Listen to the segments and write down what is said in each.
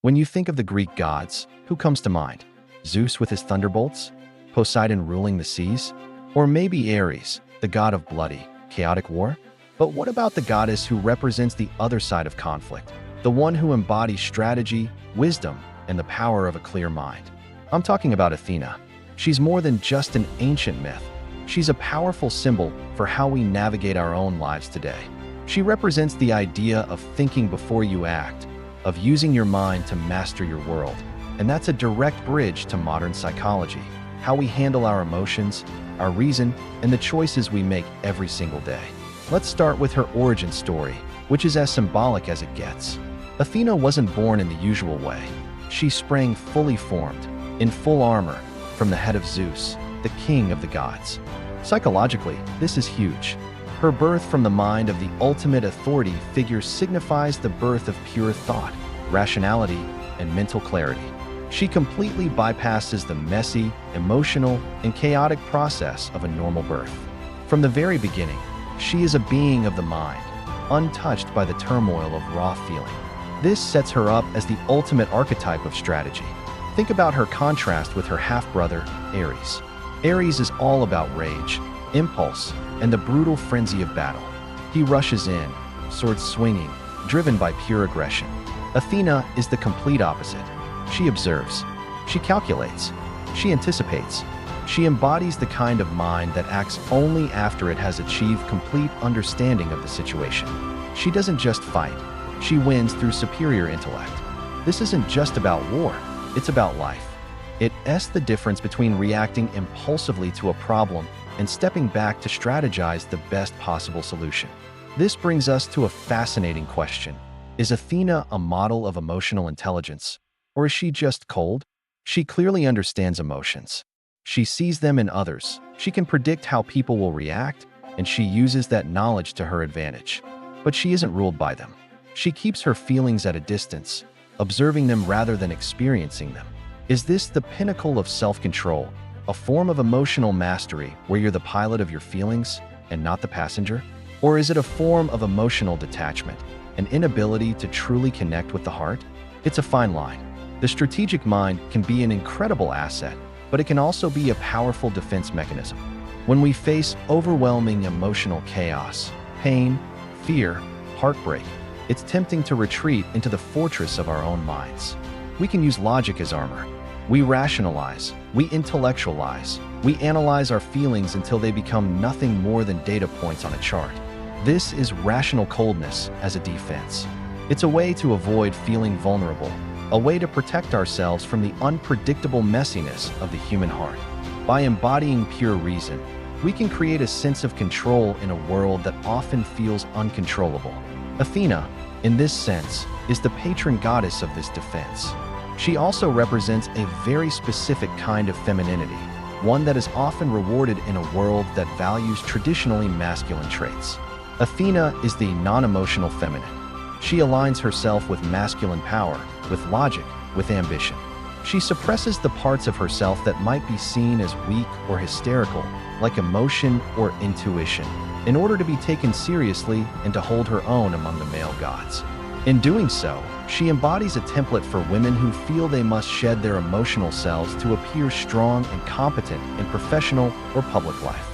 When you think of the Greek gods, who comes to mind? Zeus with his thunderbolts? Poseidon ruling the seas? Or maybe Ares, the god of bloody, chaotic war? But what about the goddess who represents the other side of conflict? The one who embodies strategy, wisdom, and the power of a clear mind. I'm talking about Athena. She's more than just an ancient myth. She's a powerful symbol for how we navigate our own lives today. She represents the idea of thinking before you act, of using your mind to master your world. And that's a direct bridge to modern psychology, how we handle our emotions, our reason, and the choices we make every single day. Let's start with her origin story, which is as symbolic as it gets. Athena wasn't born in the usual way. She sprang fully formed, in full armor, from the head of Zeus, the king of the gods. Psychologically, this is huge. Her birth from the mind of the ultimate authority figure signifies the birth of pure thought, rationality, and mental clarity. She completely bypasses the messy, emotional, and chaotic process of a normal birth. From the very beginning, she is a being of the mind, untouched by the turmoil of raw feeling. This sets her up as the ultimate archetype of strategy. Think about her contrast with her half-brother, Ares. Ares is all about rage, impulse, and the brutal frenzy of battle. He rushes in, sword swinging, driven by pure aggression. Athena is the complete opposite. She observes, she calculates, she anticipates. She embodies the kind of mind that acts only after it has achieved complete understanding of the situation. She doesn't just fight, she wins through superior intellect. This isn't just about war, it's about life. It's the difference between reacting impulsively to a problem and stepping back to strategize the best possible solution. This brings us to a fascinating question. Is Athena a model of emotional intelligence? Or is she just cold? She clearly understands emotions. She sees them in others. She can predict how people will react, and she uses that knowledge to her advantage. But she isn't ruled by them. She keeps her feelings at a distance, observing them rather than experiencing them. Is this the pinnacle of self-control, a form of emotional mastery where you're the pilot of your feelings and not the passenger? Or is it a form of emotional detachment, an inability to truly connect with the heart? It's a fine line. The strategic mind can be an incredible asset, but it can also be a powerful defense mechanism. When we face overwhelming emotional chaos, pain, fear, heartbreak, it's tempting to retreat into the fortress of our own minds. We can use logic as armor. We rationalize, we intellectualize, we analyze our feelings until they become nothing more than data points on a chart. This is rational coldness as a defense. It's a way to avoid feeling vulnerable, a way to protect ourselves from the unpredictable messiness of the human heart. By embodying pure reason, we can create a sense of control in a world that often feels uncontrollable. Athena, in this sense, is the patron goddess of this defense. She also represents a very specific kind of femininity, one that is often rewarded in a world that values traditionally masculine traits. Athena is the non-emotional feminine. She aligns herself with masculine power, with logic, with ambition. She suppresses the parts of herself that might be seen as weak or hysterical, like emotion or intuition, in order to be taken seriously and to hold her own among the male gods. In doing so, she embodies a template for women who feel they must shed their emotional selves to appear strong and competent in professional or public life.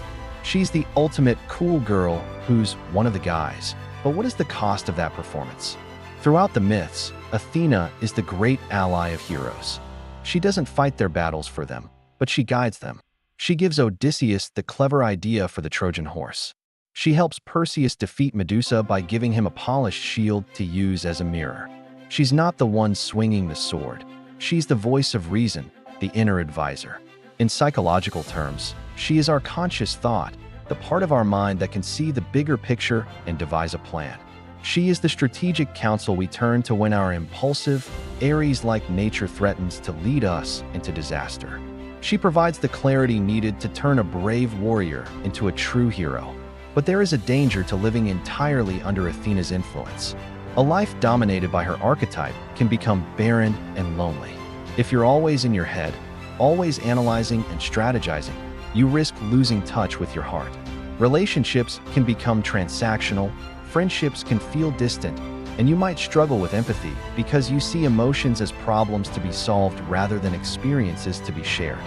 She's the ultimate cool girl who's one of the guys. But what is the cost of that performance? Throughout the myths, Athena is the great ally of heroes. She doesn't fight their battles for them, but she guides them. She gives Odysseus the clever idea for the Trojan horse. She helps Perseus defeat Medusa by giving him a polished shield to use as a mirror. She's not the one swinging the sword. She's the voice of reason, the inner advisor. In psychological terms, she is our conscious thought, the part of our mind that can see the bigger picture and devise a plan. She is the strategic counsel we turn to when our impulsive, Ares-like nature threatens to lead us into disaster. She provides the clarity needed to turn a brave warrior into a true hero. But there is a danger to living entirely under Athena's influence. A life dominated by her archetype can become barren and lonely. If you're always in your head, always analyzing and strategizing, you risk losing touch with your heart. Relationships can become transactional, friendships can feel distant, And you might struggle with empathy because you see emotions as problems to be solved rather than experiences to be shared.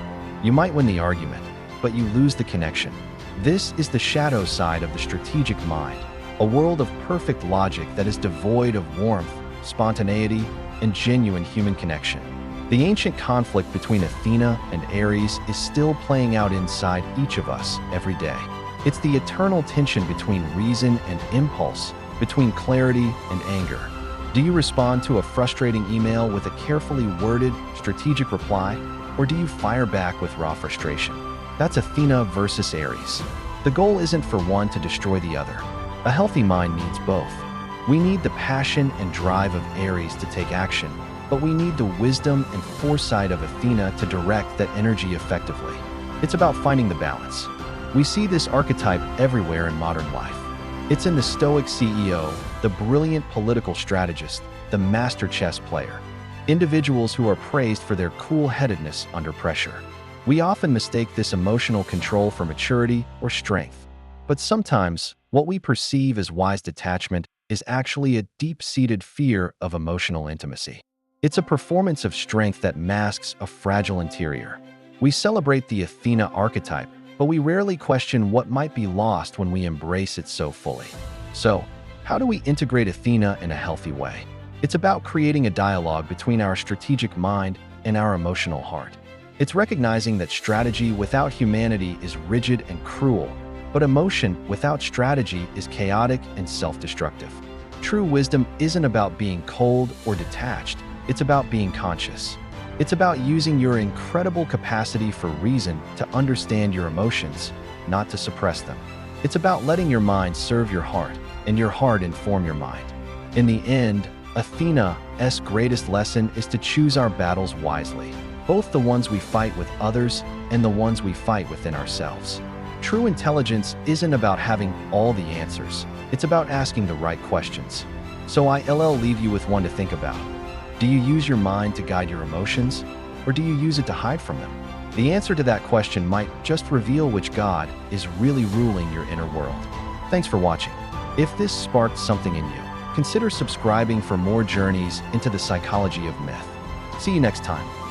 You might win the argument, but you lose the connection. This is the shadow side of the strategic mind, a world of perfect logic that is devoid of warmth, spontaneity, and genuine human connection. The ancient conflict between Athena and Ares is still playing out inside each of us every day. It's the eternal tension between reason and impulse, between clarity and anger. Do you respond to a frustrating email with a carefully worded, strategic reply, or do you fire back with raw frustration? That's Athena versus Ares. The goal isn't for one to destroy the other. A healthy mind needs both. We need the passion and drive of Ares to take action, but we need the wisdom and foresight of Athena to direct that energy effectively. It's about finding the balance. We see this archetype everywhere in modern life. It's in the stoic CEO, the brilliant political strategist, the master chess player. Individuals who are praised for their cool-headedness under pressure. We often mistake this emotional control for maturity or strength. But sometimes, what we perceive as wise detachment is actually a deep-seated fear of emotional intimacy. It's a performance of strength that masks a fragile interior. We celebrate the Athena archetype, but we rarely question what might be lost when we embrace it so fully. So, how do we integrate Athena in a healthy way? It's about creating a dialogue between our strategic mind and our emotional heart. It's recognizing that strategy without humanity is rigid and cruel, but emotion without strategy is chaotic and self-destructive. True wisdom isn't about being cold or detached, it's about being conscious. It's about using your incredible capacity for reason to understand your emotions, not to suppress them. It's about letting your mind serve your heart, and your heart inform your mind. In the end, Athena's greatest lesson is to choose our battles wisely, both the ones we fight with others and the ones we fight within ourselves. True intelligence isn't about having all the answers, it's about asking the right questions. So I'll leave you with one to think about. Do you use your mind to guide your emotions, or do you use it to hide from them? The answer to that question might just reveal which god is really ruling your inner world. Thanks for watching. If this sparked something in you, consider subscribing for more journeys into the psychology of myth. See you next time.